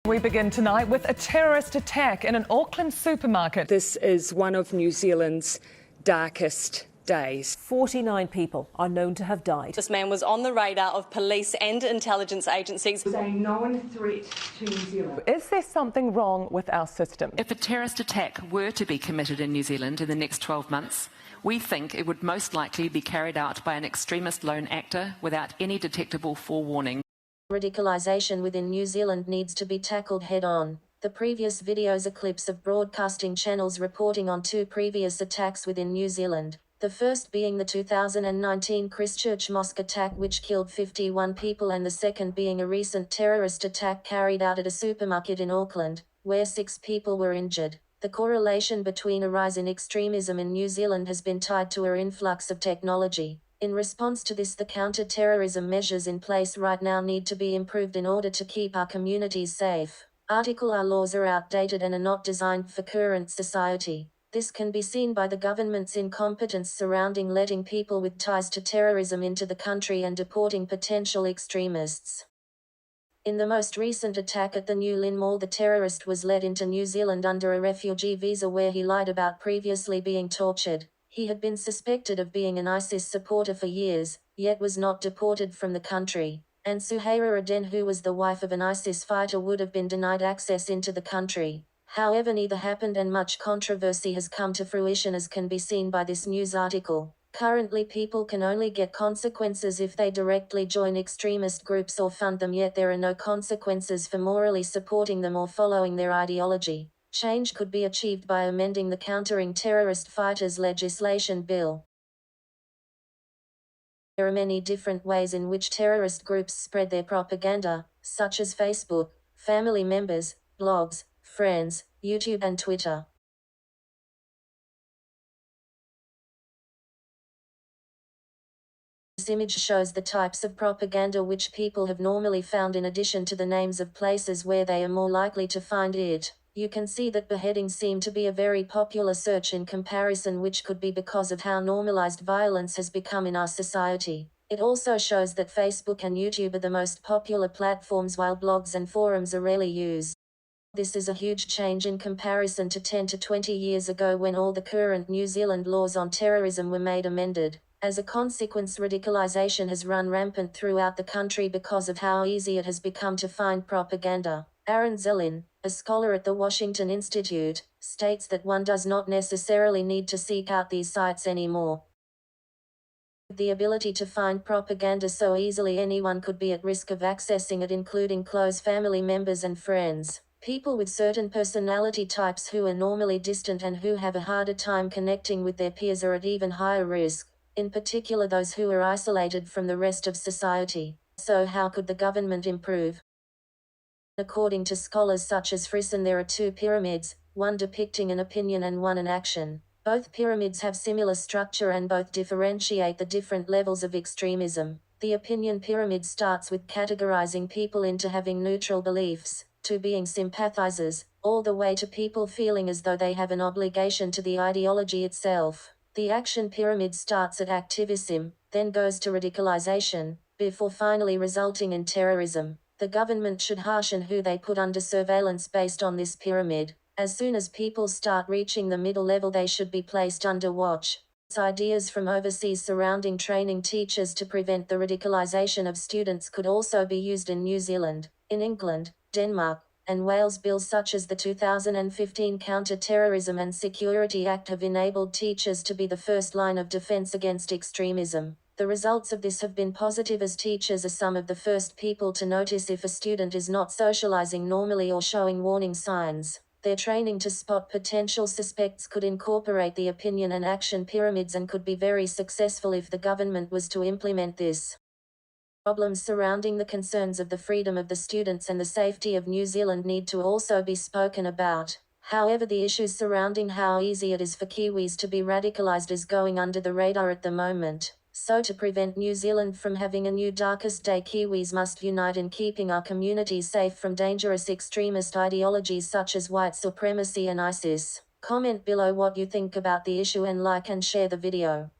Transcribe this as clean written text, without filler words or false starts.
We begin tonight with a terrorist attack in an Auckland supermarket. This is one of New Zealand's darkest days. 49 people are known to have died. This man was on the radar of police and intelligence agencies. It was a known threat to New Zealand. Is there something wrong with our system? If a terrorist attack were to be committed in New Zealand in the next 12 months, we think it would most likely be carried out by an extremist lone actor without any detectable forewarning. Radicalisation within New Zealand needs to be tackled head-on. The previous videos are clips of broadcasting channels reporting on two previous attacks within New Zealand. The first being the 2019 Christchurch mosque attack which killed 51 people, and the second being a recent terrorist attack carried out at a supermarket in Auckland, where 6 people were injured. The correlation between a rise in extremism in New Zealand has been tied to an influx of technology. In response to this, the counter-terrorism measures in place right now need to be improved in order to keep our communities safe. Our laws are outdated and are not designed for current society. This can be seen by the government's incompetence surrounding letting people with ties to terrorism into the country and deporting potential extremists. In the most recent attack at the New Lynn Mall, the terrorist was led into New Zealand under a refugee visa where he lied about previously being tortured. He had been suspected of being an ISIS supporter for years, yet was not deported from the country. And Suhaira Aden, who was the wife of an ISIS fighter, would have been denied access into the country. However, neither happened, and much controversy has come to fruition, as can be seen by this news article. Currently, people can only get consequences if they directly join extremist groups or fund them, yet there are no consequences for morally supporting them or following their ideology. Change could be achieved by amending the Countering Terrorist Fighters legislation bill. There are many different ways in which terrorist groups spread their propaganda, such as Facebook, family members, blogs, friends, YouTube and Twitter. This image shows the types of propaganda which people have normally found in addition to the names of places where they are more likely to find it. You can see that beheadings seem to be a very popular search in comparison, which could be because of how normalized violence has become in our society. It also shows that Facebook and YouTube are the most popular platforms while blogs and forums are rarely used. This is a huge change in comparison to 10 to 20 years ago when all the current New Zealand laws on terrorism were made amended. As a consequence, radicalisation has run rampant throughout the country because of how easy it has become to find propaganda. Aaron Zellin, a scholar at the Washington Institute, states that one does not necessarily need to seek out these sites anymore. With the ability to find propaganda so easily, anyone could be at risk of accessing it, including close family members and friends. People with certain personality types who are normally distant and who have a harder time connecting with their peers are at even higher risk, in particular those who are isolated from the rest of society. So how could the government improve? According to scholars such as Frisson, there are 2 pyramids, one depicting an opinion and one an action. Both pyramids have similar structure and both differentiate the different levels of extremism. The opinion pyramid starts with categorizing people into having neutral beliefs, to being sympathizers, all the way to people feeling as though they have an obligation to the ideology itself. The action pyramid starts at activism, then goes to radicalization, before finally resulting in terrorism. The government should harshen who they put under surveillance based on this pyramid. As soon as people start reaching the middle level, they should be placed under watch. Ideas from overseas surrounding training teachers to prevent the radicalization of students could also be used in New Zealand. In England, Denmark, and Wales, bills such as the 2015 Counter-Terrorism and Security Act have enabled teachers to be the first line of defense against extremism. The results of this have been positive, as teachers are some of the first people to notice if a student is not socializing normally or showing warning signs. Their training to spot potential suspects could incorporate the opinion and action pyramids and could be very successful if the government was to implement this. Problems surrounding the concerns of the freedom of the students and the safety of New Zealand need to also be spoken about. However, the issues surrounding how easy it is for Kiwis to be radicalized is going under the radar at the moment. So to prevent New Zealand from having a new darkest day, Kiwis must unite in keeping our communities safe from dangerous extremist ideologies such as white supremacy and ISIS. Comment below what you think about the issue and like and share the video.